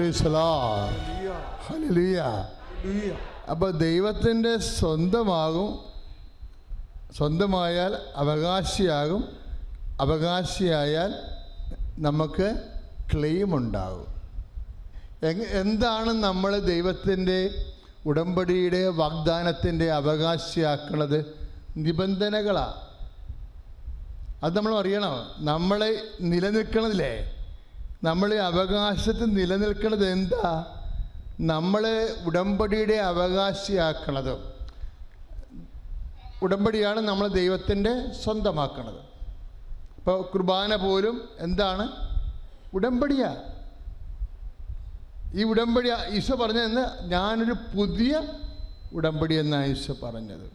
Praise the Lord. Hallelujah. അപ്പോൾ ദൈവത്തിൻ്റെ സ്വന്തമായാൽ അവകാശിയാകും. അവകാശിയായാൽ നമുക്ക് ക്ലെയിം ഉണ്ടാകും. എന്താണ് നമ്മൾ ദൈവത്തിൻ്റെ ഉടമ്പടിയുടെ വാഗ്ദാനത്തിൻ്റെ അവകാശിയാക്കുന്നത്? നിബന്ധനകളാണ്. അത് നമ്മൾ അറിയണം. നമ്മൾ നിലനിൽക്കണതില്ലേ, നമ്മൾ അവകാശത്തിൽ നിലനിൽക്കുന്നത് എന്താ? നമ്മൾ ഉടമ്പടിയുടെ അവകാശിയാക്കണത്. ഉടമ്പടിയാണ് നമ്മൾ ദൈവത്തിൻ്റെ സ്വന്തമാക്കണത്. ഇപ്പോൾ കുർബാന പോലും എന്താണ്? ഉടമ്പടിയാണ്. ഈ ഉടമ്പടി ഈശോ പറഞ്ഞതെന്ന് ഞാനൊരു പുതിയ ഉടമ്പടി എന്നാണ് ഈശോ പറഞ്ഞത്.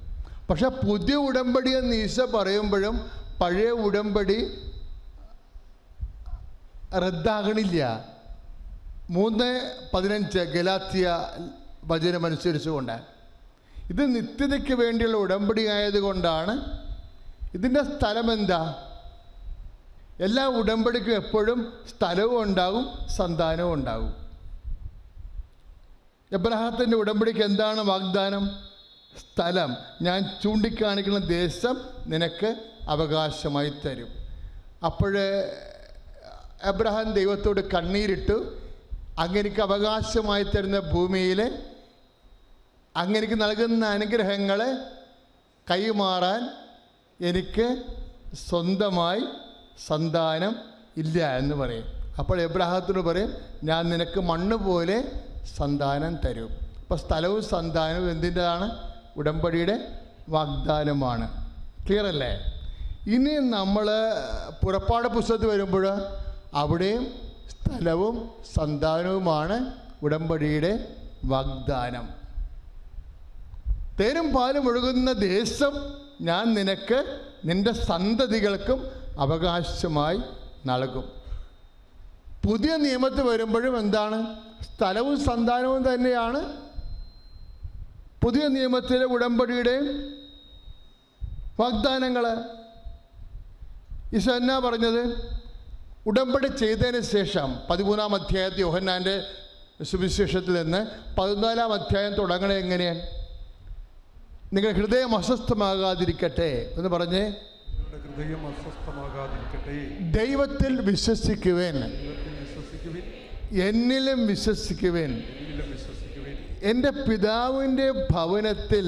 പക്ഷെ പുതിയ ഉടമ്പടി എന്ന് ഈശോ പറയുമ്പോഴും പഴയ ഉടമ്പടി റദ്ദാകണില്ല. 3:15 ഗലാത്യ വചനമനുസരിച്ചുകൊണ്ട് ഇത് നിത്യതയ്ക്ക് വേണ്ടിയുള്ള ഉടമ്പടി ആയതുകൊണ്ടാണ്. ഇതിൻ്റെ സ്ഥലം എന്താ? എല്ലാ ഉടമ്പടിക്കും എപ്പോഴും സ്ഥലവും ഉണ്ടാകും, സന്താനവും ഉണ്ടാകും. എബ്രഹാത്തിൻ്റെ ഉടമ്പടിക്ക് എന്താണ് വാഗ്ദാനം? സ്ഥലം. ഞാൻ ചൂണ്ടിക്കാണിക്കുന്ന ദേശം നിനക്ക് അവകാശമായി തരും. അപ്പോഴേ എബ്രഹാം ദൈവത്തോട് കണ്ണീരിട്ടു, അങ്ങനെക്ക് അവകാശമായി തരുന്ന ഭൂമിയിൽ അങ്ങനെക്ക് നൽകുന്ന അനുഗ്രഹങ്ങളെ കൈമാറാൻ എനിക്ക് സ്വന്തമായി സന്താനം ഇല്ല എന്ന് പറയും. അപ്പോൾ എബ്രഹാത്തോട് പറയും, ഞാൻ നിനക്ക് മണ്ണ് പോലെ സന്താനം തരും. അപ്പോൾ സ്ഥലവും സന്താനവും എന്തിൻ്റെതാണ്? ഉടമ്പടിയുടെ വാഗ്ദാനമാണ്. ക്ലിയർ അല്ലേ? ഇനി നമ്മൾ പുറപ്പാട് പുസ്തകത്തിൽ വരുമ്പോൾ അവിടെയും സ്ഥലവും സന്താനവുമാണ് ഉടമ്പടിയുടെ വാഗ്ദാനം. തേനും പാലും ഒഴുകുന്ന ദേശം ഞാൻ നിനക്ക് നിൻ്റെ സന്തതികൾക്കും അവകാശമായി നൽകും. പുതിയ നിയമത്തിൽ വരുമ്പോഴും എന്താണ്? സ്ഥലവും സന്താനവും തന്നെയാണ് പുതിയ നിയമത്തിലെ ഉടമ്പടിയുടെ വാഗ്ദാനങ്ങൾ. ഈശോ എന്നാ പറഞ്ഞത്? ഉടമ്പടി ചെയ്തതിന് ശേഷം 13-ാം അധ്യായത്തിൽ യോഹന്നാൻ്റെ സുവിശേഷത്തിൽ നിന്ന് 14-ാം അധ്യായം തുടങ്ങണേ എങ്ങനെയാണ്? നിങ്ങൾ ഹൃദയം അസ്വസ്ഥമാകാതിരിക്കട്ടെ എന്ന് പറഞ്ഞേ. ദൈവത്തിൽ വിശ്വസിക്കുവേൻ, എന്നിലും വിശ്വസിക്കുവേൻ. എൻ്റെ പിതാവിൻ്റെ ഭവനത്തിൽ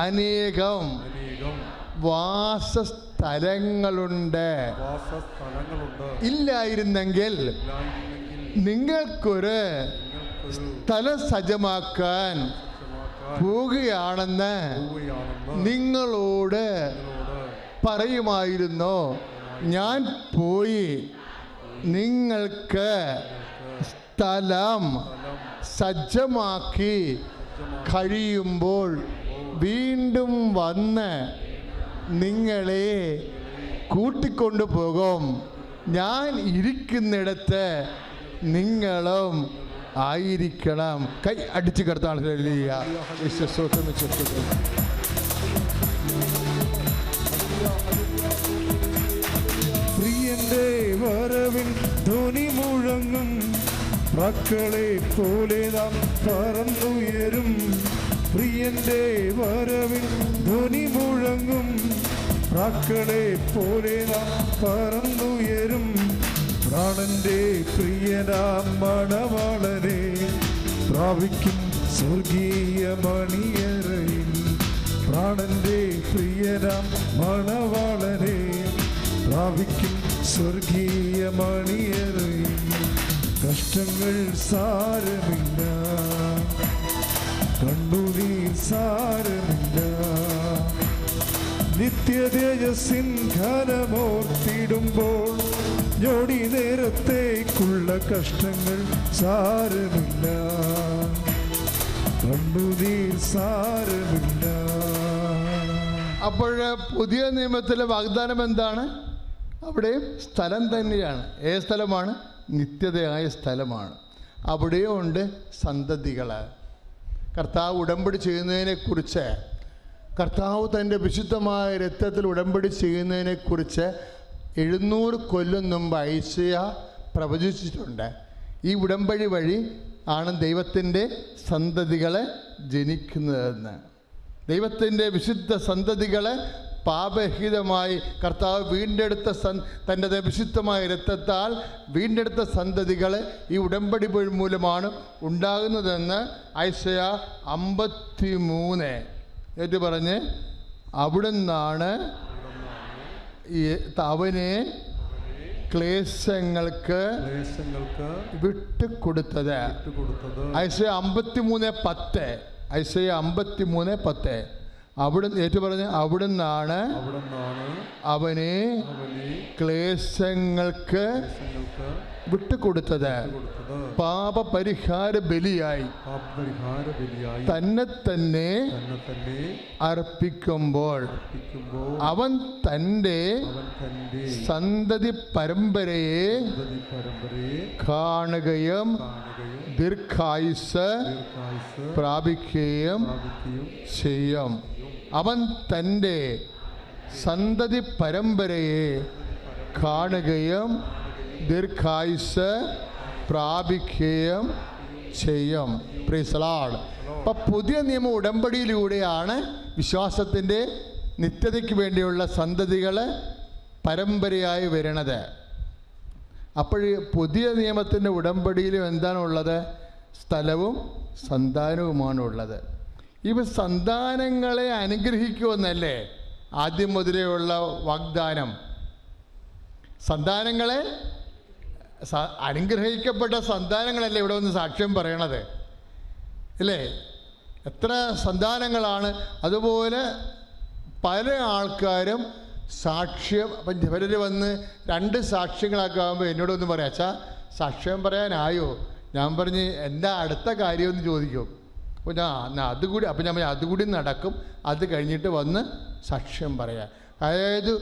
അനേകം വാസസ്ഥലങ്ങളുണ്ട്. ഇല്ലായിരുന്നെങ്കിൽ നിങ്ങൾക്കൊരു സ്ഥലം സജ്ജമാക്കാൻ പോവുകയാണെന്ന് നിങ്ങളോട് പറയുമായിരുന്നു. ഞാൻ പോയി നിങ്ങൾക്ക് സ്ഥലം സജ്ജമാക്കി കഴിയുമ്പോൾ വീണ്ടും വന്ന് നിങ്ങളെ കൂട്ടിക്കൊണ്ടു പോകും. ഞാൻ ഇരിക്കുന്നിടത്ത് നിങ്ങളും ആയിരിക്കണം. കൈ അടിച്ചു കിടത്താണ്. പ്രിയന്റെ വരവിൻ ധ്വനി മുഴങ്ങും, മക്കളെ പോലെ നാം പറന്നുയരും. പ്രിയന്റെ വരവിൻ ധ്വനി മുഴങ്ങും, മക്കളെ പോലെ നാം പറന്നുയരും. പ്രാണന്റെ പ്രിയനാം മണവാളനെ പ്രാപിക്കും സ്വർഗീയ മണിയറയിൽ. പ്രാണന്റെ പ്രിയനാം മണവാളനെ പ്രാപിക്കും സ്വർഗീയ മണിയറയിൽ. കഷ്ടങ്ങൾ സാരമില്ല, കണ്ണുനീർ സാരമില്ല. നിത്യതേജസ്സിൻ ഘനമോർത്തിടുമ്പോൾ ഞൊടി നേരത്തേക്കുള്ള കഷ്ടങ്ങൾ സാരമില്ല, കണ്ണുനീർ സാരമില്ല. അപ്പോൾ പുതിയ നിയമത്തിലെ വാഗ്ദാനം എന്താണ്? അവിടെ സ്ഥലം തന്നെയാണ്. ഏത് സ്ഥലമാണ്? നിത്യതയായ സ്ഥലമാണ്. അവിടെയും ഉണ്ട് സന്തതികൾ. കർത്താവ് ഉടമ്പടി ചെയ്യുന്നതിനെക്കുറിച്ച്, കർത്താവ് തൻ്റെ വിശുദ്ധമായ രക്തത്തിൽ ഉടമ്പടി ചെയ്യുന്നതിനെക്കുറിച്ച് 700 കൊല്ലം മുമ്പ് ഐശയ്യാ പ്രവചിച്ചിട്ടുണ്ട്. ഈ ഉടമ്പടി വഴി ആണ് ദൈവത്തിൻ്റെ സന്തതികളെ ജനിക്കുന്നതെന്ന്. ദൈവത്തിൻ്റെ വിശുദ്ധ സന്തതികളെ പാപരഹിതമായി കർത്താവ് വീണ്ടെടുത്ത തൻ്റെ വിശുദ്ധമായ രക്തത്താൽ വീണ്ടെടുത്ത സന്തതികളെ ഈ ഉടമ്പടി മൂലമാണ് ഉണ്ടാകുന്നതെന്ന് ഐസയ 53 ഏറ്റു പറഞ്ഞ് അവിടുന്നാണ് അവനെ ക്ലേശങ്ങൾക്ക് വിട്ടുകൊടുത്തത്. ഐസയ 53:10 ഐസയ 53:10 അവിടുന്ന് ഏറ്റു പറഞ്ഞ് അവിടുന്നാണ് അവനെ ക്ലേശങ്ങൾക്ക് വിട്ടുകൊടുത്തത്. പാപപരിഹാര ബലിയായി തന്നെ തന്നെ അർപ്പിക്കുമ്പോൾ അവൻ തൻ്റെ സന്തതി പരമ്പരയെ കാണുകയും ദീർഘായുസ് പ്രാപിക്കുകയും ചെയ്യും. അവൻ തൻ്റെ സന്തതി പരമ്പരയെ കാണുകയും ദീർഘായുസ് പ്രാപിക്കുകയും ചെയ്യും. Praise the Lord. അപ്പം പുതിയ നിയമ ഉടമ്പടിയിലൂടെയാണ് വിശ്വാസത്തിൻ്റെ നിത്യതയ്ക്ക് വേണ്ടിയുള്ള സന്തതികൾ പരമ്പരയായി വരുന്നത്. അപ്പോൾ പുതിയ നിയമത്തിൻ്റെ ഉടമ്പടിയിലും എന്താണുള്ളത്? സ്ഥലവും സന്താനവുമാണുള്ളത്. ഇവ സന്താനങ്ങളെ അനുഗ്രഹിക്കുമെന്നല്ലേ ആദ്യം മുതലേയുള്ള വാഗ്ദാനം. സന്താനങ്ങളെ അനുഗ്രഹിക്കപ്പെട്ട സന്താനങ്ങളല്ലേ ഇവിടെ വന്ന് സാക്ഷ്യം പറയണത്, അല്ലേ? എത്ര സന്താനങ്ങളാണ്. അതുപോലെ പല ആൾക്കാരും സാക്ഷ്യം അപ്പം ഇവർ വന്ന് 2 സാക്ഷ്യങ്ങളൊക്കെ ആകുമ്പോൾ എന്നോടൊന്ന് പറയാം, അച്ഛാ സാക്ഷ്യം പറയാനായോ? ഞാൻ പറഞ്ഞ് എൻ്റെ അടുത്ത കാര്യമെന്ന് ചോദിക്കും. അപ്പോൾ ഞാൻ അതുകൂടി അപ്പം ഞാൻ അതുകൂടി നടക്കും, അത് കഴിഞ്ഞിട്ട് വന്ന് സാക്ഷ്യം പറയാം. അതായത്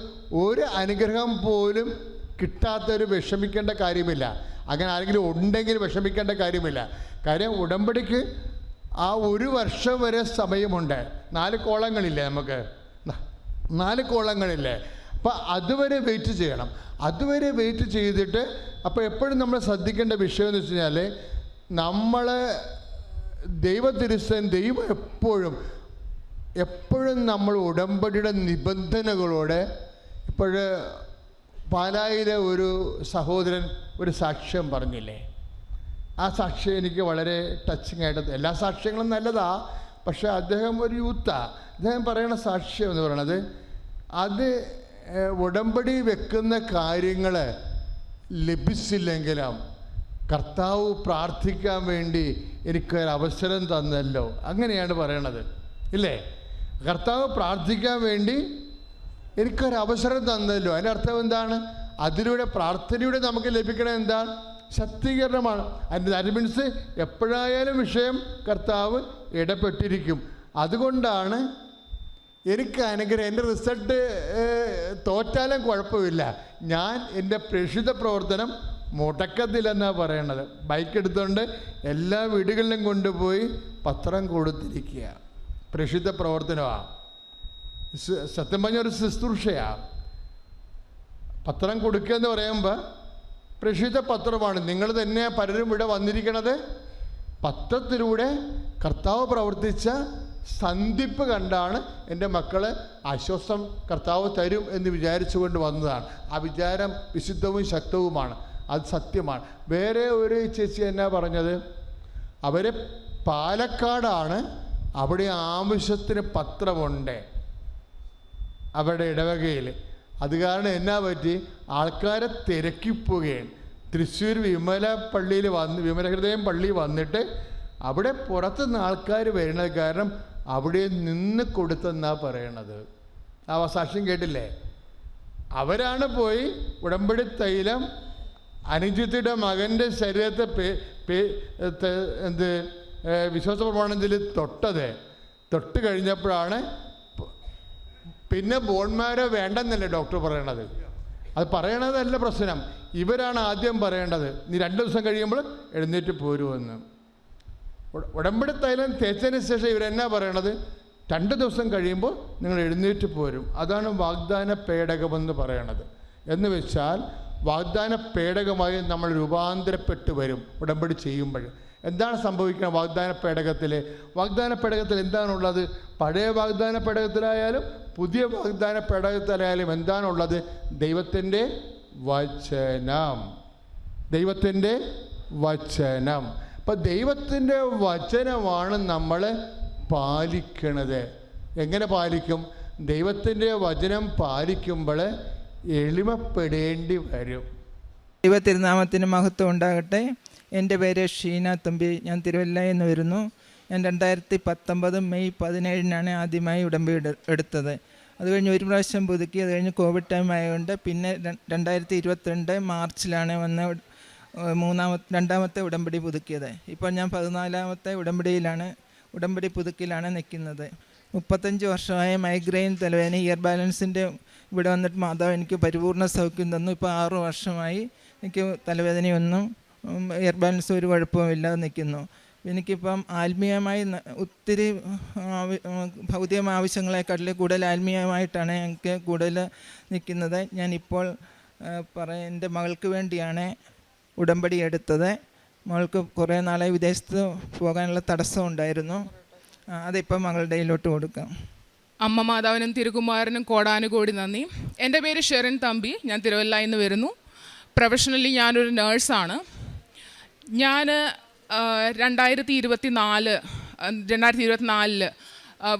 ഒരു അനുഗ്രഹം പോലും കിട്ടാത്തൊരു വിഷമിക്കേണ്ട കാര്യമില്ല. അങ്ങനെ ആരെങ്കിലും ഉണ്ടെങ്കിൽ വിഷമിക്കേണ്ട കാര്യമില്ല. കാര്യം ഉടമ്പടിക്ക് ആ 1 വർഷം വരെ സമയമുണ്ട്. 4 കോളങ്ങളില്ലേ നമുക്ക്, 4 കോളങ്ങളില്ലേ? അപ്പോൾ അതുവരെ വെയിറ്റ് ചെയ്യണം. അതുവരെ വെയിറ്റ് ചെയ്തിട്ട് അപ്പോൾ എപ്പോഴും നമ്മൾ ശ്രദ്ധിക്കേണ്ട വിഷയം എന്ന് വെച്ച് കഴിഞ്ഞാൽ നമ്മൾ ദൈവം എപ്പോഴും നമ്മൾ ഉടമ്പടിയുടെ നിബന്ധനകളോടെ പാലായിലെ ഒരു സഹോദരൻ ഒരു സാക്ഷ്യം പറഞ്ഞില്ലേ, ആ സാക്ഷ്യം എനിക്ക് വളരെ ടച്ചിങ് ആയിട്ട്, എല്ലാ സാക്ഷ്യങ്ങളും നല്ലതാ, പക്ഷേ അദ്ദേഹം ഒരു യൂത്താണ്. അദ്ദേഹം പറയുന്ന സാക്ഷ്യം എന്ന് പറയണത് അത് ഉടമ്പടി വെക്കുന്ന കാര്യങ്ങൾ ലഭിച്ചില്ലെങ്കിലും കർത്താവ് പ്രാർത്ഥിക്കാൻ വേണ്ടി എനിക്കൊരവസരം തന്നല്ലോ, അങ്ങനെയാണ് പറയണത്, ഇല്ലേ? കർത്താവ് പ്രാർത്ഥിക്കാൻ വേണ്ടി എനിക്കൊരവസരം തന്നല്ലോ. അതിൻ്റെ അർത്ഥം എന്താണ്? അതിലൂടെ പ്രാർത്ഥനയുടെ നമുക്ക് ലഭിക്കണത് എന്താണ്? ശക്തീകരണമാണ്. അതിൻ്റെ മീൻസ് എപ്പോഴായാലും വിഷയം കർത്താവ് ഇടപെട്ടിരിക്കും. അതുകൊണ്ടാണ് എനിക്ക് അനുഗ്രഹം. എൻ്റെ റിസൾട്ട് തോറ്റാലും കുഴപ്പമില്ല, ഞാൻ എൻ്റെ പ്രേക്ഷിത പ്രവർത്തനം മുടക്കത്തില്ലെന്നാണ് പറയണത്. ബൈക്ക് എടുത്തുകൊണ്ട് എല്ലാ വീടുകളിലും കൊണ്ടുപോയി പത്രം കൊടുത്തിരിക്കുക. പ്രേക്ഷിത പ്രവർത്തനമാണ്, സത്യം പറഞ്ഞ ഒരു ശുശ്രൂഷയാണ്. പത്രം കൊടുക്കുക എന്ന് പറയുമ്പോൾ പ്രേക്ഷിത പത്രമാണ്. നിങ്ങൾ തന്നെ പലരും ഇവിടെ വന്നിരിക്കണത് പത്രത്തിലൂടെ കർത്താവ് പ്രവർത്തിച്ച സന്ധിപ്പ് കണ്ടാണ്. എൻ്റെ മക്കൾ ആശ്വാസം കർത്താവ് തരും എന്ന് വിചാരിച്ചുകൊണ്ട് വന്നതാണ്. ആ വിചാരം വിശുദ്ധവും ശക്തവുമാണ്, അത് സത്യമാണ്. വേറെ ഒരു ചേച്ചി എന്നാ പറഞ്ഞത്, അവർ പാലക്കാടാണ്, അവിടെ ആവശ്യത്തിന് പത്രമുണ്ട് അവരുടെ ഇടവകയിൽ. അത് കാരണം എന്നാ പറ്റി, ആൾക്കാരെ തിരക്കിപ്പോവുകയാണ്. തൃശ്ശൂർ വിമലഹൃദയം പള്ളി വന്നിട്ട് അവിടെ പുറത്തുനിന്ന് ആൾക്കാർ വരുന്നത് കാരണം അവിടെ നിന്ന് കൊടുത്തെന്നാ പറയണത്. ആ സാക്ഷ്യം കേട്ടില്ലേ? അവരാണ് പോയി ഉടമ്പടി തൈലം അനുജിത്തിയുടെ മകൻ്റെ ശരീരത്തെ വിശ്വാസ പ്രമാണത്തിൽ തൊട്ട് കഴിഞ്ഞപ്പോഴാണ് പിന്നെ ബോൺമാരോ വേണ്ടെന്നല്ലേ ഡോക്ടർ പറയണത്. അത് പറയണതല്ല പ്രശ്നം, ഇവരാണ് ആദ്യം പറയേണ്ടത്, നീ 2 ദിവസം കഴിയുമ്പോൾ എഴുന്നേറ്റ് പോരുമെന്ന്. ഉടമ്പടി തൈലം തേച്ചതിന് ശേഷം ഇവരെന്നാ പറയണത്, 2 ദിവസം കഴിയുമ്പോൾ നിങ്ങൾ എഴുന്നേറ്റ് പോരും. അതാണ് വാഗ്ദാന പേടകമെന്ന് പറയണത്. എന്ന് വെച്ചാൽ വാഗ്ദാന പേടകമായി നമ്മൾ രൂപാന്തരപ്പെട്ട് വരും ഉടമ്പടി ചെയ്യുമ്പോൾ. എന്താണ് സംഭവിക്കുന്നത് വാഗ്ദാന പേടകത്തിൽ എന്താണുള്ളത്? പഴയ വാഗ്ദാന പേടകത്തിലായാലും പുതിയ വാഗ്ദാന പേടകത്തിലായാലും എന്താണുള്ളത്? ദൈവത്തിൻ്റെ വചനം. അപ്പം ദൈവത്തിൻ്റെ വചനമാണ് നമ്മൾ പാലിക്കണത്. എങ്ങനെ പാലിക്കും? ദൈവത്തിൻ്റെ വചനം പാലിക്കുമ്പോൾ എളിമപ്പെടേണ്ടി വരും. ദൈവ തിരുനാമത്തിന് മഹത്വം ഉണ്ടാകട്ടെ. എൻ്റെ പേര് ഷീന തമ്പി. ഞാൻ തിരുവല്ലയിൽ നിന്ന് വരുന്നു. ഞാൻ 2019 മെയ് 17 ആദ്യമായി ഉടമ്പടി എടുത്തത്. അത് കഴിഞ്ഞ് ഒരു പ്രാവശ്യം പുതുക്കി. അത് കഴിഞ്ഞ് കോവിഡ് ടൈം ആയതുകൊണ്ട് പിന്നെ 2022 മാർച്ചിലാണ് രണ്ടാമത്തെ ഉടമ്പടി പുതുക്കിയത്. ഇപ്പോൾ ഞാൻ 14ാമത്തെ ഉടമ്പടി പുതുക്കിലാണ് നിൽക്കുന്നത്. 35 വർഷമായ മൈഗ്രെയിൻ തലവേദന ഇയർ ബാലൻസിൻ്റെ ഇവിടെ വന്നിട്ട് മാതാവ് എനിക്ക് പരിപൂർണ്ണ സൗഖ്യം തന്നു. ഇപ്പോൾ 6 വർഷമായി എനിക്ക് തലവേദനയൊന്നും ഇയർ ബാലൻസ് ഒരു കുഴപ്പമില്ലാതെ നിൽക്കുന്നു. എനിക്കിപ്പം ആത്മീയമായി ഒത്തിരി ഭൗതിക ആവശ്യങ്ങളെക്കാട്ടിൽ കൂടുതൽ ആത്മീയമായിട്ടാണ് എനിക്ക് കൂടുതൽ നിൽക്കുന്നത്. ഞാനിപ്പോൾ എൻ്റെ മകൾക്ക് വേണ്ടിയാണ് ഉടമ്പടി എടുത്തത്. മകൾക്ക് കുറേ നാളായി വിദേശത്ത് പോകാനുള്ള തടസ്സം ഉണ്ടായിരുന്നു. അതിപ്പം മകളുടെ കയ്യിലോട്ട് കൊടുക്കാം. അമ്മ മാതാവിനും തിരുകുമാരനും കോടാനുകോടി നന്ദി. എൻ്റെ പേര് ഷെറിൻ തമ്പി. ഞാൻ തിരുവല്ലയിൽ നിന്ന് വരുന്നു. പ്രൊഫഷണലി ഞാനൊരു നേഴ്സാണ്. ഞാൻ 2024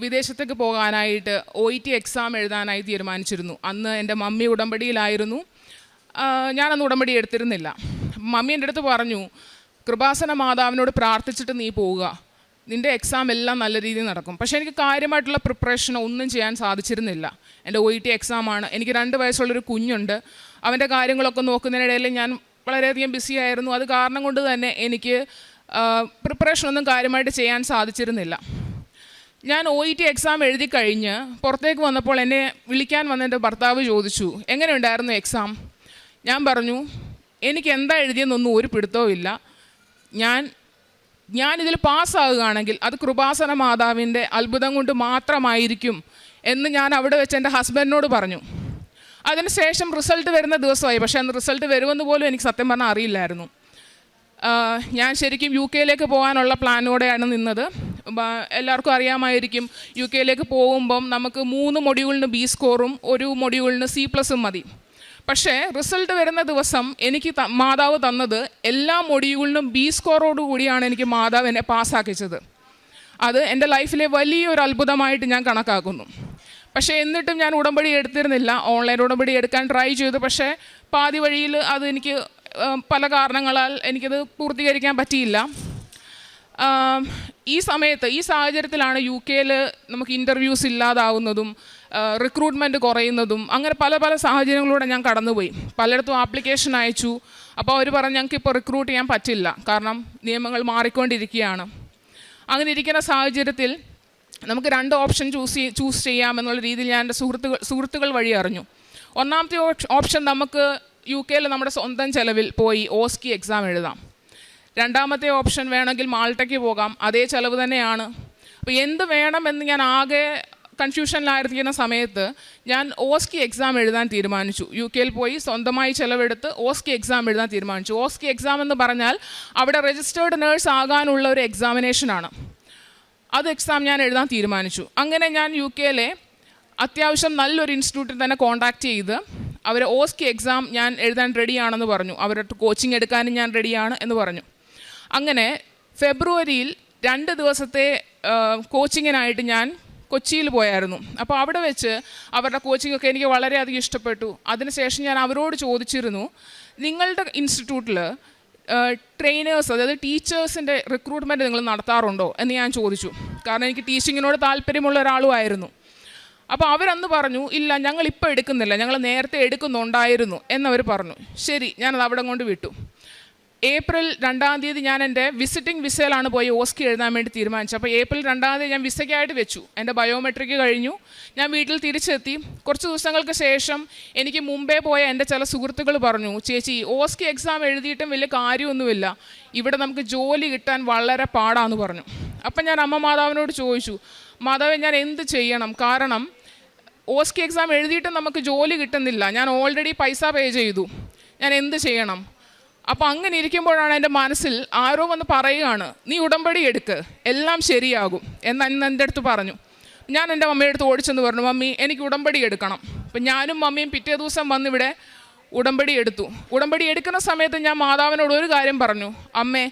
വിദേശത്തേക്ക് പോകാനായിട്ട് OET എക്സാം എഴുതാനായി തീരുമാനിച്ചിരുന്നു. അന്ന് എൻ്റെ മമ്മി ഉടമ്പടിയിലായിരുന്നു. ഞാനന്ന് ഉടമ്പടി എടുത്തിരുന്നില്ല. മമ്മി എൻ്റെ അടുത്ത് പറഞ്ഞു, കൃപാസന മാതാവിനോട് പ്രാർത്ഥിച്ചിട്ട് നീ പോവുക, നിൻ്റെ എക്സാം എല്ലാം നല്ല രീതിയിൽ നടക്കും. പക്ഷേ എനിക്ക് കാര്യമായിട്ടുള്ള പ്രിപ്പറേഷൻ ഒന്നും ചെയ്യാൻ സാധിച്ചിരുന്നില്ല. എൻ്റെ OET എക്സാമാണ്. എനിക്ക് 2 വയസ്സുള്ളൊരു കുഞ്ഞുണ്ട്. അവൻ്റെ കാര്യങ്ങളൊക്കെ നോക്കുന്നതിനിടയിൽ ഞാൻ വളരെയധികം ബിസി ആയിരുന്നു. അത് കാരണം കൊണ്ട് തന്നെ എനിക്ക് പ്രിപ്പറേഷനൊന്നും കാര്യമായിട്ട് ചെയ്യാൻ സാധിച്ചിരുന്നില്ല. ഞാൻ OET എക്സാം എഴുതി കഴിഞ്ഞ് പുറത്തേക്ക് വന്നപ്പോൾ എന്നെ വിളിക്കാൻ വന്ന എൻ്റെ ഭർത്താവ് ചോദിച്ചു, എങ്ങനെയുണ്ടായിരുന്നു എക്സാം? ഞാൻ പറഞ്ഞു, എനിക്ക് എന്താ എഴുതിയെന്നൊന്നും ഒരു പിടുത്തവും ഇല്ല. ഞാനിതിൽ പാസ്സാകുകയാണെങ്കിൽ അത് കൃപാസന മാതാവിൻ്റെ അത്ഭുതം കൊണ്ട് മാത്രമായിരിക്കും എന്ന് ഞാൻ അവിടെ വെച്ച് എൻ്റെ ഹസ്ബൻഡിനോട് പറഞ്ഞു. അതിനുശേഷം റിസൾട്ട് വരുന്ന ദിവസമായി. പക്ഷേ അന്ന് റിസൾട്ട് വരുമെന്ന് പോലും എനിക്ക് സത്യം പറഞ്ഞാൽ അറിയില്ലായിരുന്നു. ഞാൻ ശരിക്കും UK പോകാനുള്ള പ്ലാനോടെയാണ് നിന്നത്. എല്ലാവർക്കും അറിയാമായിരിക്കും, UK പോകുമ്പം നമുക്ക് 3 മൊഡ്യൂളിന് B സ്കോറും 1 മൊഡ്യൂളിന് C+ മതി. പക്ഷേ റിസൾട്ട് വരുന്ന ദിവസം എനിക്ക് മാതാവ് തന്നത് എല്ലാ മൊഡ്യൂളിനും B സ്കോറോട് കൂടിയാണ് എനിക്ക് മാതാവ് എന്നെ പാസ്സാക്കിച്ചത്. അത് എൻ്റെ ലൈഫിലെ വലിയൊരു അത്ഭുതമായിട്ട് ഞാൻ കണക്കാക്കുന്നു. പക്ഷേ എന്നിട്ടും ഞാൻ ഉടമ്പടി എടുത്തിരുന്നില്ല. ഓൺലൈൻ ഉടമ്പടി എടുക്കാൻ ട്രൈ ചെയ്തു. പക്ഷേ പാതി വഴിയിൽ അത് എനിക്ക് പല കാരണങ്ങളാൽ എനിക്കത് പൂർത്തീകരിക്കാൻ പറ്റിയില്ല. ഈ സാഹചര്യത്തിലാണ് UK നമുക്ക് ഇൻ്റർവ്യൂസ് ഇല്ലാതാവുന്നതും റിക്രൂട്ട്മെൻറ്റ് കുറയുന്നതും അങ്ങനെ പല സാഹചര്യങ്ങളിലൂടെ ഞാൻ കടന്നുപോയി. പലയിടത്തും ആപ്ലിക്കേഷൻ അയച്ചു. അപ്പോൾ അവർ പറഞ്ഞു, ഞങ്ങൾക്കിപ്പോൾ റിക്രൂട്ട് ചെയ്യാൻ പറ്റില്ല, കാരണം നിയമങ്ങൾ മാറിക്കൊണ്ടിരിക്കുകയാണ്. അങ്ങനെ ഇരിക്കുന്ന സാഹചര്യത്തിൽ നമുക്ക് 2 ഓപ്ഷൻ ചൂസ് ചെയ്യാമെന്നുള്ള രീതിയിൽ ഞാൻ എൻ്റെ സുഹൃത്തുക്കൾ വഴി അറിഞ്ഞു. ഒന്നാമത്തെ ഓപ്ഷൻ, നമുക്ക് UK നമ്മുടെ സ്വന്തം ചെലവിൽ പോയി OSCE എക്സാം എഴുതാം. രണ്ടാമത്തെ ഓപ്ഷൻ, വേണമെങ്കിൽ മാൾട്ടയ്ക്ക് പോകാം, അതേ ചിലവ് തന്നെയാണ്. അപ്പോൾ എന്ത് വേണമെന്ന് ഞാൻ ആകെ കൺഫ്യൂഷനിലായിരിക്കുന്ന സമയത്ത് ഞാൻ OSCE എക്സാം എഴുതാൻ തീരുമാനിച്ചു. UK പോയി സ്വന്തമായി ചിലവെടുത്ത് OSCE എക്സാം എഴുതാൻ തീരുമാനിച്ചു. OSCE എക്സാം എന്ന് പറഞ്ഞാൽ അവിടെ രജിസ്റ്റേർഡ് നേഴ്സ് ആകാനുള്ള ഒരു എക്സാമിനേഷനാണ്. അത് എക്സാം ഞാൻ എഴുതാൻ തീരുമാനിച്ചു. അങ്ങനെ ഞാൻ UK അത്യാവശ്യം നല്ലൊരു ഇൻസ്റ്റിറ്റ്യൂട്ടിൽ തന്നെ കോൺടാക്റ്റ് ചെയ്ത് അവർ OSCE എക്സാം ഞാൻ എഴുതാൻ റെഡിയാണെന്ന് പറഞ്ഞു. അവരുടെ കോച്ചിങ് എടുക്കാനും ഞാൻ റെഡിയാണ് എന്ന് പറഞ്ഞു. അങ്ങനെ ഫെബ്രുവരിയിൽ 2 ദിവസത്തെ കോച്ചിങ്ങിനായിട്ട് ഞാൻ കൊച്ചിയിൽ പോയായിരുന്നു. അപ്പോൾ അവിടെ വെച്ച് അവരുടെ കോച്ചിങ്ങൊക്കെ എനിക്ക് വളരെയധികം ഇഷ്ടപ്പെട്ടു. അതിനുശേഷം ഞാൻ അവരോട് ചോദിച്ചിരുന്നു, നിങ്ങളുടെ ഇൻസ്റ്റിറ്റ്യൂട്ടിൽ ട്രെയിനേഴ്സ്, അതായത് ടീച്ചേഴ്സിൻ്റെ റിക്രൂട്ട്മെൻറ്റ് നിങ്ങൾ നടത്താറുണ്ടോ എന്ന് ഞാൻ ചോദിച്ചു. കാരണം എനിക്ക് ടീച്ചിങ്ങിനോട് താല്പര്യമുള്ള ഒരാളുമായിരുന്നു. അപ്പോൾ അവരന്ന് പറഞ്ഞു, ഇല്ല, ഞങ്ങളിപ്പോൾ എടുക്കുന്നില്ല, ഞങ്ങൾ നേരത്തെ എടുക്കുന്നുണ്ടായിരുന്നു എന്നവർ പറഞ്ഞു. ശരി, ഞാനത് അവിടെ കൊണ്ട് വിട്ടു. ഏപ്രിൽ 2-ാം തീയതി ഞാൻ എൻ്റെ വിസിറ്റിംഗ് വിസയിലാണ് പോയി OSCE എഴുതാൻ വേണ്ടി തീരുമാനിച്ചത്. അപ്പോൾ ഏപ്രിൽ 2-ാം തീയതി ഞാൻ വിസയ്ക്കായിട്ട് വെച്ചു. എൻ്റെ ബയോമെട്രിക് കഴിഞ്ഞു. ഞാൻ വീട്ടിൽ തിരിച്ചെത്തി. കുറച്ച് ദിവസങ്ങൾക്ക് ശേഷം എനിക്ക് മുമ്പേ പോയ എൻ്റെ ചില സുഹൃത്തുക്കൾ പറഞ്ഞു, ചേച്ചി OSCE എക്സാം എഴുതിയിട്ടും വലിയ കാര്യമൊന്നുമില്ല, ഇവിടെ നമുക്ക് ജോലി കിട്ടാൻ വളരെ പാടാന്ന് പറഞ്ഞു. അപ്പം ഞാൻ അമ്മ മാതാവിനോട് ചോദിച്ചു, മാതാവേ ഞാൻ എന്ത് ചെയ്യണം? കാരണം OSCE എക്സാം എഴുതിയിട്ടും നമുക്ക് ജോലി കിട്ടുന്നില്ല. ഞാൻ ഓൾറെഡി പൈസ പേ ചെയ്തു. ഞാൻ എന്ത് ചെയ്യണം? അപ്പോൾ അങ്ങനെ ഇരിക്കുമ്പോഴാണ് എൻ്റെ മനസ്സിൽ ആരോ വന്ന് പറയുകയാണ്, നീ ഉടമ്പടി എടുക്ക്, എല്ലാം ശരിയാകും എന്ന് എൻ്റെ അടുത്ത് പറഞ്ഞു. ഞാൻ എൻ്റെ മമ്മിയുടെ അടുത്ത് ഓടിച്ചെന്ന് പറഞ്ഞു, മമ്മി എനിക്ക് ഉടമ്പടി എടുക്കണം. അപ്പം ഞാനും മമ്മിയും പിറ്റേ ദിവസം വന്നിവിടെ ഉടമ്പടി എടുത്തു. ഉടമ്പടി എടുക്കുന്ന സമയത്ത് ഞാൻ മാതാവിനോട് ഒരു കാര്യം പറഞ്ഞു, അമ്മേ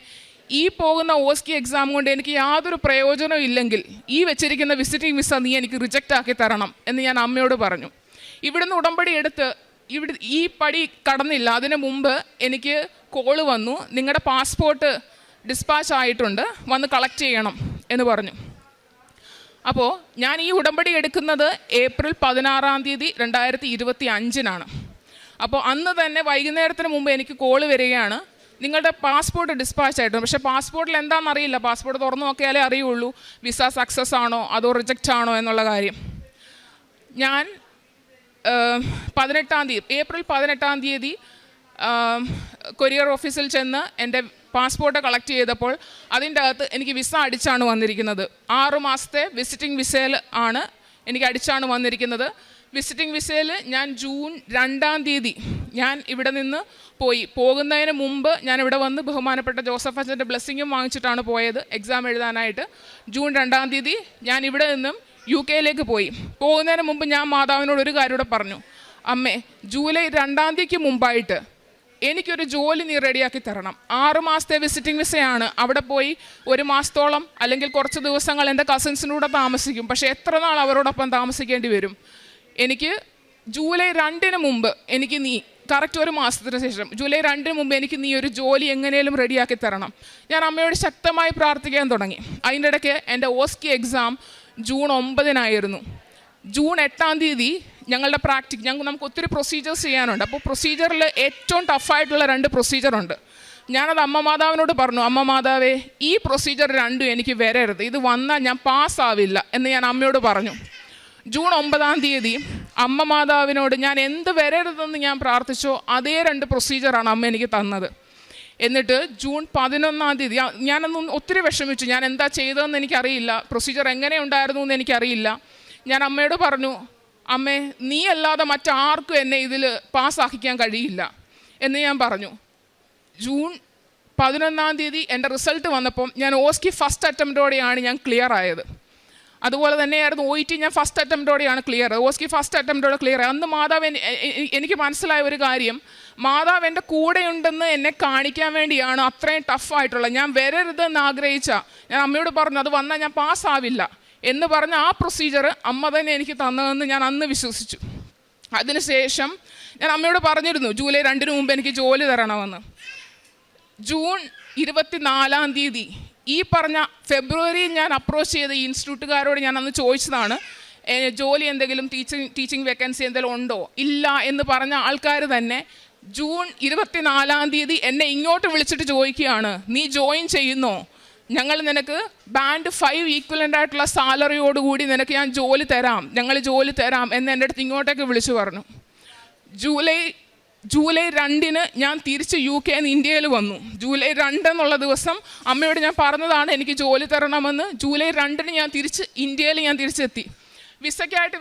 ഈ പോകുന്ന ഓസ്കി എക്സാം കൊണ്ട് എനിക്ക് യാതൊരു പ്രയോജനവും ഇല്ലെങ്കിൽ ഈ വെച്ചിരിക്കുന്ന വിസിറ്റിംഗ് വിസ നീ എനിക്ക് റിജക്റ്റ് ആക്കി തരണം എന്ന് ഞാൻ അമ്മയോട് പറഞ്ഞു. ഇവിടുന്ന് ഉടമ്പടി എടുത്ത് ഈ പടി കടന്നില്ല, അതിന് മുമ്പ് എനിക്ക് കോള് വന്നു, നിങ്ങളുടെ പാസ്പോർട്ട് ഡിസ്പാച്ച് ആയിട്ടുണ്ട്, വന്ന് കളക്ട് ചെയ്യണം എന്ന് പറഞ്ഞു. അപ്പോൾ ഞാൻ ഈ ഉടമ്പടി എടുക്കുന്നത് ഏപ്രിൽ 16 2025 അപ്പോൾ അന്ന് തന്നെ വൈകുന്നേരത്തിന് മുമ്പ് എനിക്ക് കോള് വരികയാണ്, നിങ്ങളുടെ പാസ്പോർട്ട് ഡിസ്പാച്ച് ആയിട്ടുണ്ട്. പക്ഷേ പാസ്പോർട്ടിൽ എന്താണെന്നറിയില്ല, പാസ്പോർട്ട് തുറന്നു നോക്കിയാലേ അറിയുള്ളൂ വിസ സക്സസ് ആണോ അതോ റിജക്റ്റ് ആണോ എന്നുള്ള കാര്യം. ഞാൻ ഏപ്രിൽ 18 കൊറിയർ ഓഫീസിൽ ചെന്ന് എൻ്റെ പാസ്പോർട്ട് കളക്ട് ചെയ്തപ്പോൾ അതിൻ്റെ അകത്ത് എനിക്ക് വിസ അടിച്ചാണ് വന്നിരിക്കുന്നത്. 6 മാസത്തെ വിസിറ്റിംഗ് വിസയിൽ ആണ് എനിക്ക് അടിച്ചാണ് വന്നിരിക്കുന്നത്. വിസിറ്റിംഗ് വിസയിൽ ഞാൻ ജൂൺ 2 ഞാൻ ഇവിടെ നിന്ന് പോകുന്നതിന് മുമ്പ് ഞാൻ ഇവിടെ വന്ന് ബഹുമാനപ്പെട്ട ജോസഫ് അച്ഛൻ്റെ ബ്ലെസ്സിങ്ങും വാങ്ങിച്ചിട്ടാണ് പോയത് എക്സാം എഴുതാനായിട്ട്. ജൂൺ 2 ഞാൻ ഇവിടെ നിന്നും UK പോയി. പോകുന്നതിന് മുമ്പ് ഞാൻ മാതാവിനോട് ഒരു കാര്യം കൂടെ പറഞ്ഞു, അമ്മേ ജൂലൈ 2 മുമ്പായിട്ട് എനിക്കൊരു ജോലി നീ റെഡിയാക്കി തരണം. 6 മാസത്തെ വിസിറ്റിംഗ് വിസയാണ്. അവിടെ പോയി 1 മാസത്തോളം അല്ലെങ്കിൽ കുറച്ച് ദിവസങ്ങൾ എൻ്റെ കസിൻസിനൂടെ താമസിക്കും. പക്ഷേ എത്ര നാൾ അവരോടൊപ്പം താമസിക്കേണ്ടി വരും? എനിക്ക് ജൂലൈ 2 മുമ്പ് എനിക്ക് നീ കറക്റ്റ് 1 മാസത്തിന് ശേഷം ജൂലൈ 2 മുമ്പ് എനിക്ക് നീ ഒരു ജോലി എങ്ങനെയും റെഡിയാക്കി തരണം. ഞാൻ അമ്മയോട് ശക്തമായി പ്രാർത്ഥിക്കാൻ തുടങ്ങി. അതിൻ്റെ ഇടയ്ക്ക് എൻ്റെ ഓസ്കി എക്സാം ജൂൺ 9 ജൂൺ 8 ഞങ്ങളുടെ നമുക്ക് ഒത്തിരി പ്രൊസീജിയേഴ്സ് ചെയ്യാനുണ്ട്. അപ്പോൾ പ്രൊസീജിയറിൽ ഏറ്റവും ടഫായിട്ടുള്ള 2 പ്രൊസീജിയറുണ്ട്. ഞാനത് അമ്മ മാതാവിനോട് പറഞ്ഞു, അമ്മ മാതാവേ ഈ പ്രൊസീജിയർ 2 എനിക്ക് വരരുത്, ഇത് വന്നാൽ ഞാൻ പാസ്സാവില്ല എന്ന് ഞാൻ അമ്മയോട് പറഞ്ഞു. ജൂൺ 9 അമ്മ മാതാവിനോട് ഞാൻ എന്ത് വരരുതെന്ന് ഞാൻ പ്രാർത്ഥിച്ചോ അതേ 2 പ്രൊസീജിയറാണ് അമ്മ എനിക്ക് തന്നത്. എന്നിട്ട് ജൂൺ 11 ഞാനൊന്നും ഒത്തിരി വിഷമിച്ചു. ഞാൻ എന്താ ചെയ്തതെന്ന് എനിക്കറിയില്ല, പ്രൊസീജിയർ എങ്ങനെ ഉണ്ടായിരുന്നു എന്ന് എനിക്കറിയില്ല. ഞാൻ അമ്മയോട് പറഞ്ഞു, അമ്മേ നീ അല്ലാതെ മറ്റാർക്കും എന്നെ ഇതിൽ പാസ്സാക്കിക്കാൻ കഴിയില്ല എന്ന് ഞാൻ പറഞ്ഞു. ജൂൺ 11 എൻ്റെ റിസൾട്ട് വന്നപ്പം ഞാൻ ഓസ്കി ഫസ്റ്റ് അറ്റംപ്റ്റോടെയാണ് ഞാൻ ക്ലിയർ ആയത്. അതുപോലെ തന്നെയായിരുന്നു OET, ഞാൻ ഫസ്റ്റ് അറ്റംപ്റ്റോടെയാണ് ക്ലിയർ. ഓസ്കി ഫസ്റ്റ് അറ്റംപ്റ്റോടെ ക്ലിയർ. അന്ന് മാതാവ് എനിക്ക് മനസ്സിലായ ഒരു കാര്യം, മാതാവ് എൻ്റെ കൂടെയുണ്ടെന്ന് എന്നെ കാണിക്കാൻ വേണ്ടിയാണ് അത്രയും ടഫായിട്ടുള്ളത്. ഞാൻ വരരുതെന്ന് ആഗ്രഹിച്ച ഞാൻ അമ്മയോട് പറഞ്ഞു, അത് വന്നാൽ ഞാൻ പാസ്സാവില്ല എന്ന് പറഞ്ഞ ആ പ്രൊസീജിയർ അമ്മ തന്നെ എനിക്ക് തന്നതെന്ന് ഞാൻ അന്ന് വിശ്വസിച്ചു. അതിനുശേഷം ഞാൻ അമ്മയോട് പറഞ്ഞിരുന്നു ജൂലൈ 2 മുമ്പ് എനിക്ക് ജോലി തരണമെന്ന്. ജൂൺ 24 ഈ പറഞ്ഞ ഫെബ്രുവരിയിൽ ഞാൻ അപ്രോച്ച് ചെയ്ത ഈ ഇൻസ്റ്റിറ്റ്യൂട്ടുകാരോട് ഞാൻ അന്ന് ചോദിച്ചതാണ്, ജോലി എന്തെങ്കിലും ടീച്ചിങ് വേക്കൻസി എന്തെങ്കിലും ഉണ്ടോ? ഇല്ല എന്ന് പറഞ്ഞ ആൾക്കാർ തന്നെ ജൂൺ 24 എന്നെ ഇങ്ങോട്ട് വിളിച്ചിട്ട് ചോദിക്കുകയാണ്, നീ ജോയിൻ ചെയ്യുന്നോ? ഞങ്ങൾ നിനക്ക് ബാൻഡ് 5 ഈക്വലൻ്റ് ആയിട്ടുള്ള സാലറിയോടുകൂടി നിനക്ക് ഞാൻ ഞങ്ങൾ ജോലി തരാം എന്ന് എൻ്റെ അടുത്ത് ഇങ്ങോട്ടേക്ക് വിളിച്ചു പറഞ്ഞു. ജൂലൈ 2 ഞാൻ തിരിച്ച് UK ഇന്ത്യയിൽ വന്നു. ജൂലൈ 2 എന്നുള്ള ദിവസം അമ്മയോട് ഞാൻ പറഞ്ഞതാണ് എനിക്ക് ജോലി തരണമെന്ന്. ജൂലൈ 2 ഞാൻ ഇന്ത്യയിൽ തിരിച്ചെത്തി. വിസയ്ക്കായിട്ട്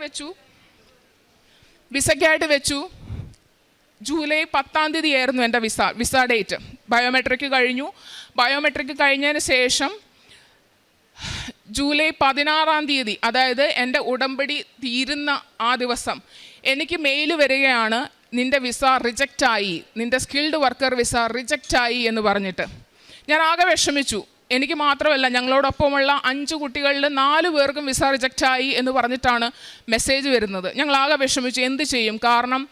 വെച്ചു. ജൂലൈ 10 ആയിരുന്നു എൻ്റെ വിസ ഡേറ്റ്. ബയോമെട്രിക് കഴിഞ്ഞതിന് ശേഷം ജൂലൈ 16 അതായത് എൻ്റെ ഉടമ്പടി തീരുന്ന ആ ദിവസം എനിക്ക് മെയിൽ വരികയാണ്, നിൻ്റെ വിസ റിജക്റ്റായി, നിൻ്റെ സ്കിൽഡ് വർക്കർ വിസ റിജക്റ്റായി എന്ന് പറഞ്ഞിട്ട്. ഞാൻ ആകെ വിഷമിച്ചു. എനിക്ക് മാത്രമല്ല, ഞങ്ങളോടൊപ്പമുള്ള 5 കുട്ടികളിൽ 4 പേർക്കും വിസ റിജക്റ്റായി എന്ന് പറഞ്ഞിട്ടാണ് മെസ്സേജ് വരുന്നത്. ഞങ്ങളാകെ വിഷമിച്ചു, എന്ത് ചെയ്യും? കാരണം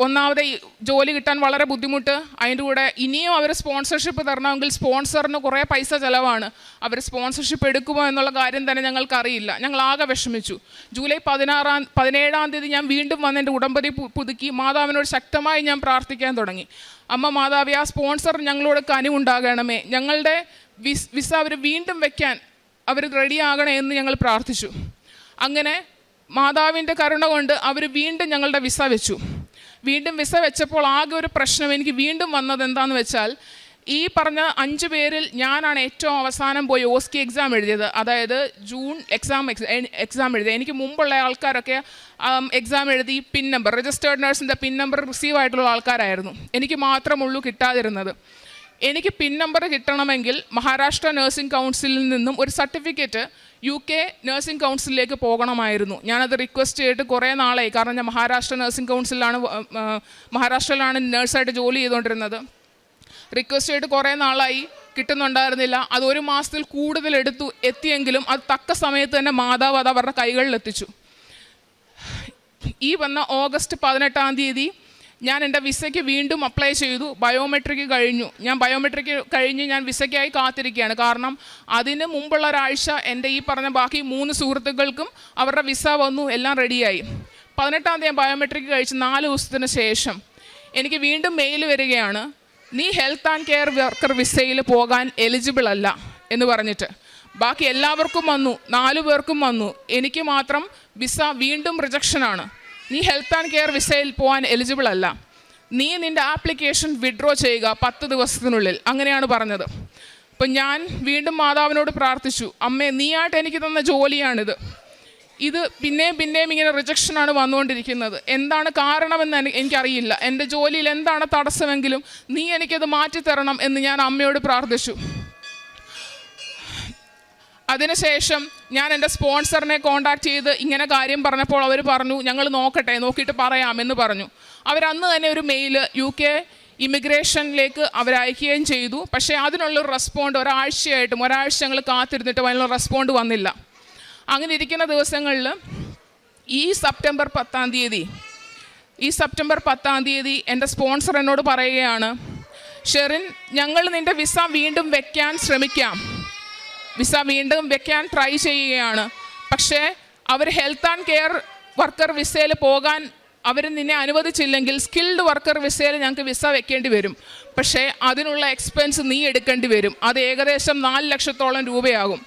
ഒന്നാമത് ജോലി കിട്ടാൻ വളരെ ബുദ്ധിമുട്ട്, അതിൻ്റെ കൂടെ ഇനിയും അവർ സ്പോൺസർഷിപ്പ് തരണമെങ്കിൽ സ്പോൺസറിന് കുറേ പൈസ ചിലവാണ്. അവർ സ്പോൺസർഷിപ്പ് എടുക്കുമോ എന്നുള്ള കാര്യം തന്നെ ഞങ്ങൾക്കറിയില്ല. ഞങ്ങളാകെ വിഷമിച്ചു. ജൂലൈ 17 ഞാൻ വീണ്ടും വന്ന് എൻ്റെ ഉടമ്പടി പുതുക്കി മാതാവിനോട് ശക്തമായി ഞാൻ പ്രാർത്ഥിക്കാൻ തുടങ്ങി. അമ്മ മാതാവേ, ആ സ്പോൺസർ ഞങ്ങളോട് കനിവുണ്ടാകണമേ, ഞങ്ങളുടെ വിസ അവർ വീണ്ടും വയ്ക്കാൻ അവർ റെഡിയാകണേ എന്ന് ഞങ്ങൾ പ്രാർത്ഥിച്ചു. അങ്ങനെ മാതാവിൻ്റെ കരുണ കൊണ്ട് അവർ വീണ്ടും ഞങ്ങളുടെ വിസ വെച്ചു. വീണ്ടും വിസ വെച്ചപ്പോൾ ആകെ ഒരു പ്രശ്നം എനിക്ക് വീണ്ടും വന്നത് എന്താണെന്ന് വെച്ചാൽ, ഈ പറഞ്ഞ 5 പേരിൽ ഞാനാണ് ഏറ്റവും അവസാനം പോയി ഓസ്കി എക്സാം എഴുതിയത്. അതായത് ജൂൺ എക്സാം എഴുതിയത്. എനിക്ക് മുമ്പുള്ള ആൾക്കാരൊക്കെ എക്സാം എഴുതി pin number, registered നഴ്സിൻ്റെ pin number receive ആയിട്ടുള്ള ആൾക്കാരായിരുന്നു. എനിക്ക് മാത്രമുള്ളൂ കിട്ടാതിരുന്നത്. എനിക്ക് പിൻ നമ്പർ കിട്ടണമെങ്കിൽ മഹാരാഷ്ട്ര നഴ്സിംഗ് കൗൺസിലിൽ നിന്നും ഒരു സർട്ടിഫിക്കറ്റ് UK നഴ്സിംഗ് കൗൺസിലിലേക്ക് പോകണമായിരുന്നു. ഞാനത് റിക്വസ്റ്റ് ചെയ്തിട്ട് കുറേ നാളായി. കാരണം ഞാൻ മഹാരാഷ്ട്രയിലാണ് നഴ്സായിട്ട് ജോലി ചെയ്തുകൊണ്ടിരുന്നത്. റിക്വസ്റ്റ് ചെയ്തിട്ട് കുറേ നാളായി, കിട്ടുന്നുണ്ടായിരുന്നില്ല. അത് 1 മാസത്തിൽ കൂടുതൽ എത്തിയെങ്കിലും അത് തക്ക സമയത്ത് തന്നെ മാതാവ് അത് അവരുടെ കൈകളിലെത്തിച്ചു. ഈ വന്ന ഓഗസ്റ്റ് 18-ാം തീയതി ഞാൻ എൻ്റെ വിസയ്ക്ക് വീണ്ടും അപ്ലൈ ചെയ്തു. ബയോമെട്രിക് കഴിഞ്ഞു. ഞാൻ വിസയ്ക്കായി കാത്തിരിക്കുകയാണ്. കാരണം അതിന് മുമ്പുള്ള ഒരാഴ്ച എൻ്റെ ഈ പറഞ്ഞ ബാക്കി 3 സുഹൃത്തുക്കൾക്കും അവരുടെ വിസ വന്നു, എല്ലാം റെഡിയായി. 18-ാം തീയതി ബയോമെട്രിക് കഴിച്ച് 4 ദിവസത്തിന് ശേഷം എനിക്ക് വീണ്ടും മെയിൽ വരികയാണ്, നീ ഹെൽത്ത് ആൻഡ് കെയർ വർക്കർ വിസയിൽ പോകാൻ എലിജിബിൾ അല്ല എന്ന് പറഞ്ഞിട്ട്. ബാക്കി എല്ലാവർക്കും വന്നു, 4 പേർക്കും വന്നു. എനിക്ക് മാത്രം വിസ വീണ്ടും റിജക്ഷനാണ്. നീ ഹെൽത്ത് ആൻഡ് കെയർ വിസയിൽ പോകാൻ എലിജിബിൾ അല്ല, നീ നിൻ്റെ ആപ്ലിക്കേഷൻ വിഡ്രോ ചെയ്യുക 10 ദിവസത്തിനുള്ളിൽ, അങ്ങനെയാണ് പറഞ്ഞത്. അപ്പം ഞാൻ വീണ്ടും മാതാവിനോട് പ്രാർത്ഥിച്ചു, അമ്മേ നീയായിട്ട് എനിക്ക് തന്ന ജോലിയാണിത്, ഇത് പിന്നെയും ഇങ്ങനെ റിജക്ഷനാണ് വന്നുകൊണ്ടിരിക്കുന്നത്, എന്താണ് കാരണമെന്ന് എനിക്കറിയില്ല, എൻ്റെ ജോലിയിൽ എന്താണ് തടസ്സമെങ്കിലും നീ എനിക്കത് മാറ്റിത്തരണം എന്ന് ഞാൻ അമ്മയോട് പ്രാർത്ഥിച്ചു. അതിനുശേഷം ഞാൻ എൻ്റെ സ്പോൺസറിനെ കോൺടാക്റ്റ് ചെയ്ത് ഇങ്ങനെ കാര്യം പറഞ്ഞപ്പോൾ അവർ പറഞ്ഞു, ഞങ്ങൾ നോക്കിയിട്ട് പറയാമെന്ന് പറഞ്ഞു. അവരന്ന് തന്നെ ഒരു മെയിൽ UK ഇമിഗ്രേഷനിലേക്ക് അവരയക്കുകയും ചെയ്തു. പക്ഷേ അതിനുള്ളൊരു റെസ്പോണ്ട് ഒരാഴ്ച ഞങ്ങൾ കാത്തിരുന്നിട്ട് അതിനുള്ള റെസ്പോണ്ട് വന്നില്ല. അങ്ങനെ ഇരിക്കുന്ന ദിവസങ്ങളിൽ ഈ സെപ്റ്റംബർ 10-ാം തീയതി എൻ്റെ സ്പോൺസർ എന്നോട് പറയുകയാണ്, ഷെറിൻ, ഞങ്ങൾ നിൻ്റെ വിസ വീണ്ടും വെക്കാൻ ട്രൈ ചെയ്യുകയാണ്. പക്ഷേ അവർ ഹെൽത്ത് ആൻഡ് കെയർ വർക്കർ വിസയിൽ പോകാൻ അവർ നിന്നെ അനുവദിച്ചില്ലെങ്കിൽ സ്കിൽഡ് വർക്കർ വിസയിൽ ഞങ്ങൾക്ക് വിസ വെക്കേണ്ടി വരും. പക്ഷേ അതിനുള്ള എക്സ്പെൻസ് നീ എടുക്കേണ്ടി വരും. അത് ഏകദേശം 4 ലക്ഷത്തോളം രൂപയാകും.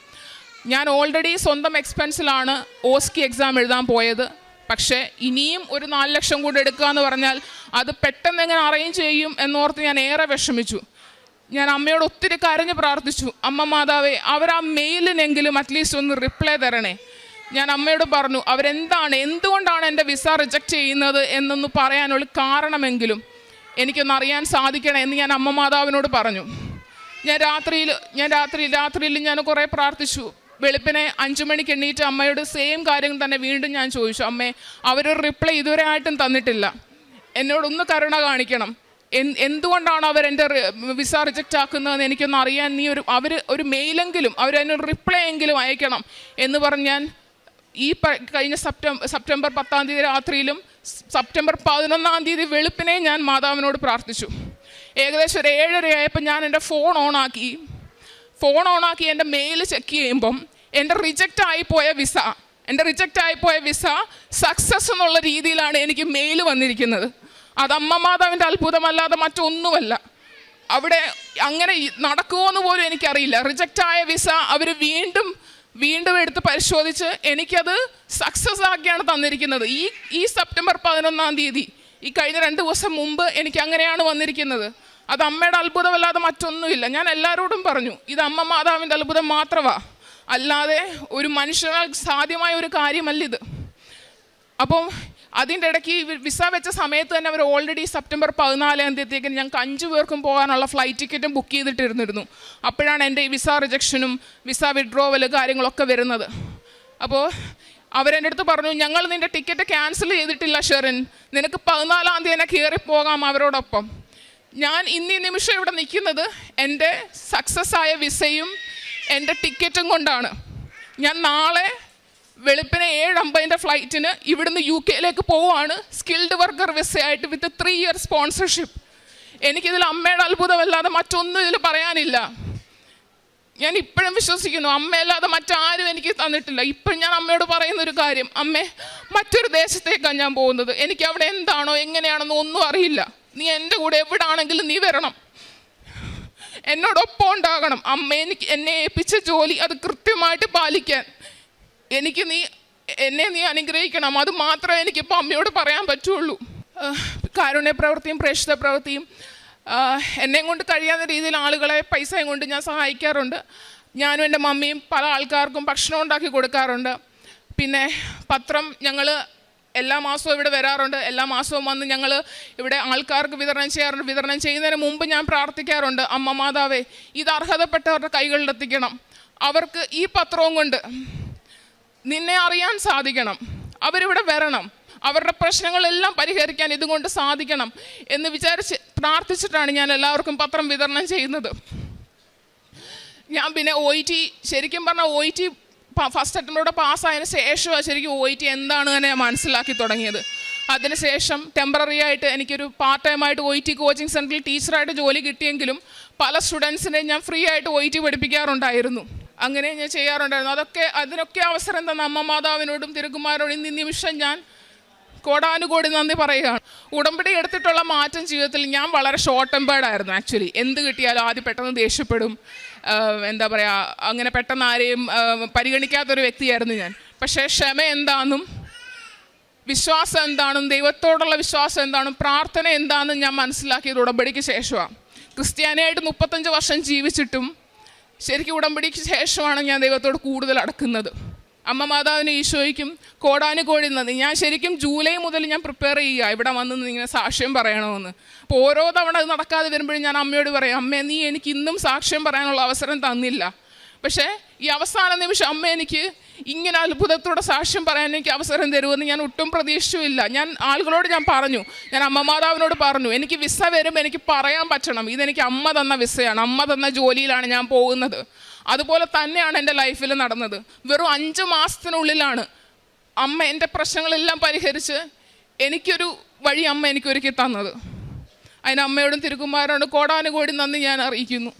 ഞാൻ ഓൾറെഡി സ്വന്തം എക്സ്പെൻസിലാണ് ഓസ്കി എക്സാം എഴുതാൻ പോയത്. പക്ഷേ ഇനിയും ഒരു 4 ലക്ഷം കൂടി എടുക്കുക എന്ന് പറഞ്ഞാൽ അത് പെട്ടെന്ന് എങ്ങനെ അറേഞ്ച് ചെയ്യും എന്നോർത്ത് ഞാൻ ഏറെ വിഷമിച്ചു. ഞാൻ അമ്മയോട് ഒത്തിരി കരഞ്ഞ് പ്രാർത്ഥിച്ചു, അമ്മ മാതാവേ, അവർ ആ മെയിലിനെങ്കിലും അറ്റ്ലീസ്റ്റ് ഒന്ന് റിപ്ലൈ തരണേ. ഞാൻ അമ്മയോട് പറഞ്ഞു, എന്തുകൊണ്ടാണ് എൻ്റെ വിസ റിജക്റ്റ് ചെയ്യുന്നത് എന്നൊന്ന് പറയാനുള്ള കാരണമെങ്കിലും എനിക്കൊന്ന് അറിയാൻ സാധിക്കണേ എന്ന് ഞാൻ അമ്മ മാതാവിനോട് പറഞ്ഞു. ഞാൻ രാത്രിയിൽ ഞാൻ കുറേ പ്രാർത്ഥിച്ചു. വെളുപ്പിനെ 5 മണിക്ക് എണ്ണീറ്റ് അമ്മയോട് സെയിം കാര്യം തന്നെ വീണ്ടും ഞാൻ ചോദിച്ചു, അമ്മേ, അവരൊരു റിപ്ലൈ ഇതുവരെ ആയിട്ടും തന്നിട്ടില്ല, എന്നോടൊന്ന് കരുണ കാണിക്കണം, എന്തുകൊണ്ടാണ് അവരെൻ്റെ വിസ റിജക്റ്റ് ആക്കുന്നതെന്ന് എനിക്കൊന്ന് അറിയാൻ നീ ഒരു മെയിലെങ്കിലും അതിനൊരു റിപ്ലൈ എങ്കിലും അയക്കണം എന്ന് പറഞ്ഞ് ഞാൻ ഈ കഴിഞ്ഞ സെപ്റ്റംബർ 10-ാം തീയതി രാത്രിയിലും സെപ്റ്റംബർ 11-ാം തീയതി വെളുപ്പിനെ ഞാൻ മാതാവിനോട് പ്രാർത്ഥിച്ചു. ഏകദേശം ഒരു 7:30 ആയപ്പോൾ ഞാൻ എൻ്റെ ഫോൺ ഓണാക്കി എൻ്റെ മെയിൽ ചെക്ക് ചെയ്യുമ്പം എൻ്റെ റിജക്റ്റ് ആയിപ്പോയ വിസ സക്സസ് എന്നുള്ള രീതിയിലാണ് എനിക്ക് മെയിൽ വന്നിരിക്കുന്നത്. അത് അമ്മ മാതാവിൻ്റെ അത്ഭുതമല്ലാതെ മറ്റൊന്നുമല്ല. അവിടെ അങ്ങനെ നടക്കുമോയെന്ന് പോലും എനിക്കറിയില്ല. റിജക്റ്റായ വിസ അവർ വീണ്ടും എടുത്ത് പരിശോധിച്ച് എനിക്കത് സക്സസ് ആക്കിയാണ് തന്നിരിക്കുന്നത്. ഈ സെപ്റ്റംബർ 11-ാം തീയതി, ഈ കഴിഞ്ഞ 2 ദിവസം മുമ്പ് എനിക്ക് അങ്ങനെയാണ് വന്നിരിക്കുന്നത്. അത് അമ്മയുടെ അത്ഭുതമല്ലാതെ മറ്റൊന്നുമില്ല. ഞാൻ എല്ലാവരോടും പറഞ്ഞു, ഇത് അമ്മ മാതാവിൻ്റെ അത്ഭുതം മാത്രമാണ്, അല്ലാതെ ഒരു മനുഷ്യനാൽ സാധ്യമായ ഒരു കാര്യമല്ലിത്. അപ്പം അതിൻ്റെ ഇടയ്ക്ക് വിസ വെച്ച സമയത്ത് തന്നെ അവർ ഓൾറെഡി സെപ്റ്റംബർ 14-ാം തീയതിക്ക് ഞങ്ങൾക്ക് 5 പേർക്കും പോകാനുള്ള ഫ്ലൈറ്റ് ടിക്കറ്റും ബുക്ക് ചെയ്തിട്ടിരുന്നിരുന്നു. അപ്പോഴാണ് എൻ്റെ ഈ വിസ റിജക്ഷനും വിസ വിഡ്രോവൽ കാര്യങ്ങളൊക്കെ വരുന്നത്. അപ്പോൾ അവരെൻ്റെ അടുത്ത് പറഞ്ഞു, ഞങ്ങൾ നിൻ്റെ ടിക്കറ്റ് ക്യാൻസൽ ചെയ്തിട്ടില്ല ഷെറിൻ, നിനക്ക് 14-ാം തീയതി തന്നെ കയറിപ്പോകാം അവരോടൊപ്പം. ഞാൻ ഈ നിമിഷം ഇവിടെ നിൽക്കുന്നത് എൻ്റെ സക്സസ് ആയ വിസയും എൻ്റെ ടിക്കറ്റും കൊണ്ടാണ്. ഞാൻ നാളെ വെളുപ്പിനെ 7:50 ഫ്ലൈറ്റിന് ഇവിടുന്ന് UK പോവുകയാണ്, സ്കിൽഡ് വർക്കർ വിസയായിട്ട് വിത്ത് 3 year സ്പോൺസർഷിപ്പ്. എനിക്കിതിൽ അമ്മയുടെ അത്ഭുതമല്ലാതെ മറ്റൊന്നും ഇതിൽ പറയാനില്ല. ഞാൻ ഇപ്പോഴും വിശ്വസിക്കുന്നു, അമ്മയല്ലാതെ മറ്റാരും എനിക്ക് തന്നിട്ടില്ല. ഇപ്പോഴും ഞാൻ അമ്മയോട് പറയുന്നൊരു കാര്യം, അമ്മേ, മറ്റൊരു ദേശത്തേക്കാണ് ഞാൻ പോകുന്നത്, എനിക്ക് അവിടെ എന്താണോ എങ്ങനെയാണെന്നോ ഒന്നും അറിയില്ല, നീ എൻ്റെ കൂടെ എവിടാണെങ്കിലും നീ വരണം, എന്നോടൊപ്പം ഉണ്ടാകണം. അമ്മ എന്നെ ഏൽപ്പിച്ച ജോലി അത് കൃത്യമായിട്ട് പാലിക്കാൻ എന്നെ നീ അനുഗ്രഹിക്കണം. അത് മാത്രമേ എനിക്കിപ്പോൾ അമ്മയോട് പറയാൻ പറ്റുള്ളൂ. കാരുണ്യ പ്രവൃത്തിയും പ്രേക്ഷിത പ്രവൃത്തിയും എന്നെയും കൊണ്ട് കഴിയാവുന്ന രീതിയിൽ ആളുകളെ പൈസയും കൊണ്ട് ഞാൻ സഹായിക്കാറുണ്ട്. ഞാനും എൻ്റെ മമ്മിയും പല ആൾക്കാർക്കും ഭക്ഷണം ഉണ്ടാക്കി കൊടുക്കാറുണ്ട്. പിന്നെ പത്രം ഞങ്ങൾ എല്ലാ മാസവും ഇവിടെ വരാറുണ്ട്. എല്ലാ മാസവും വന്ന് ഞങ്ങൾ ഇവിടെ ആൾക്കാർക്ക് വിതരണം ചെയ്യാറുണ്ട്. വിതരണം ചെയ്യുന്നതിന് മുമ്പ് ഞാൻ പ്രാർത്ഥിക്കാറുണ്ട്, അമ്മ മാതാവേ, ഇത് അർഹതപ്പെട്ടവരുടെ കൈകളിലെത്തിക്കണം. അവർക്ക് ഈ പത്രവും കൊണ്ട് നിന്നെ അറിയാൻ സാധിക്കണം, അവരിവിടെ വരണം, അവരുടെ പ്രശ്നങ്ങളെല്ലാം പരിഹരിക്കാൻ ഇതുകൊണ്ട് സാധിക്കണം എന്ന് വിചാരിച്ച് പ്രാർത്ഥിച്ചിട്ടാണ് ഞാൻ എല്ലാവർക്കും പത്രം വിതരണം ചെയ്യുന്നത്. ഞാൻ പിന്നെ OET ശരിക്കും പറഞ്ഞാൽ OET ഫസ്റ്റ് അറ്റംപ്റ്റോടെ പാസ്സായതിന് ശേഷമാണ് ശരിക്കും OET എന്താണ് തന്നെ ഞാൻ മനസ്സിലാക്കി തുടങ്ങിയത്. അതിനുശേഷം ടെമ്പററി ആയിട്ട് എനിക്കൊരു പാർട്ട് ടൈമായിട്ട് OET കോച്ചിങ് സെൻറ്ററിൽ ടീച്ചറായിട്ട് ജോലി കിട്ടിയെങ്കിലും പല സ്റ്റുഡൻസിനെ ഞാൻ ഫ്രീ ആയിട്ട് OET പഠിപ്പിക്കാറുണ്ടായിരുന്നു. അങ്ങനെ ഞാൻ ചെയ്യാറുണ്ടായിരുന്നു. അതിനൊക്കെ അവസരം തന്ന അമ്മ മാതാവിനോടും തിരുക്കുമാരോടും ഇന്ന് നിമിഷം ഞാൻ കോടാനുകോടി നന്ദി പറയുകയാണ്. ഉടമ്പടി എടുത്തിട്ടുള്ള മാറ്റം ജീവിതത്തിൽ ഞാൻ വളരെ ഷോർട്ട് ടെമ്പേർഡായിരുന്നു. ആക്ച്വലി എന്ത് കിട്ടിയാലും ആദ്യം പെട്ടെന്ന് ദേഷ്യപ്പെടും, എന്താ പറയുക, അങ്ങനെ പെട്ടെന്ന് ആരെയും പരിഗണിക്കാത്തൊരു വ്യക്തിയായിരുന്നു ഞാൻ. പക്ഷേ ക്ഷമ എന്താണെന്നും വിശ്വാസം എന്താണെന്നും ദൈവത്തോടുള്ള വിശ്വാസം എന്താണെന്നും പ്രാർത്ഥന എന്താണെന്നും ഞാൻ മനസ്സിലാക്കിയത് ഉടമ്പടിക്ക് ശേഷമാണ്. ക്രിസ്ത്യാനിയായിട്ട് 35 വർഷം ജീവിച്ചിട്ടും ശരിക്കും ഉടമ്പടിക്ക് ശേഷമാണ് ഞാൻ ദൈവത്തോട് കൂടുതൽ അടുക്കുന്നത്. അമ്മ മാതാവിന് ഈശോയ്ക്കും കോടാനുകോടി നന്ദി. ഞാൻ ശരിക്കും ജൂലൈ മുതൽ ഞാൻ പ്രിപ്പയർ ചെയ്യുക ഇവിടെ വന്ന് ഇങ്ങനെ സാക്ഷ്യം പറയണമെന്ന്. അപ്പോൾ ഓരോ തവണ അത് നടക്കാതെ വരുമ്പോഴും ഞാൻ അമ്മയോട് പറയും, അമ്മേ നീ എനിക്ക് ഇന്നും സാക്ഷ്യം പറയാനുള്ള അവസരം തന്നില്ല. പക്ഷേ ഈ അവസാന നിമിഷം അമ്മ എനിക്ക് ഇങ്ങനെ അത്ഭുതത്തോടെ സാക്ഷ്യം പറയാൻ എനിക്ക് അവസരം തരുമെന്ന് ഞാൻ ഒട്ടും പ്രതീക്ഷിച്ചില്ല. ഞാൻ ആളുകളോട് പറഞ്ഞു, ഞാൻ അമ്മ മാതാവിനോട് പറഞ്ഞു, എനിക്ക് വിസ വരുമ്പോൾ എനിക്ക് പറയാൻ പറ്റണം, ഇതെനിക്ക് അമ്മ തന്ന വിസയാണ്, അമ്മ തന്ന ജോലിയിലാണ് ഞാൻ പോകുന്നത്. അതുപോലെ തന്നെയാണ് എൻ്റെ ലൈഫിൽ നടന്നത്. വെറും 5 മാസത്തിനുള്ളിലാണ് അമ്മ എൻ്റെ പ്രശ്നങ്ങളെല്ലാം പരിഹരിച്ച് എനിക്കൊരു വഴി അമ്മ എനിക്കൊരുക്കി തന്നത്. അതിന് അമ്മയോടും തിരുക്കുമാരോടും കോടാനുകോടി നന്ദി ഞാൻ അറിയിക്കുന്നു.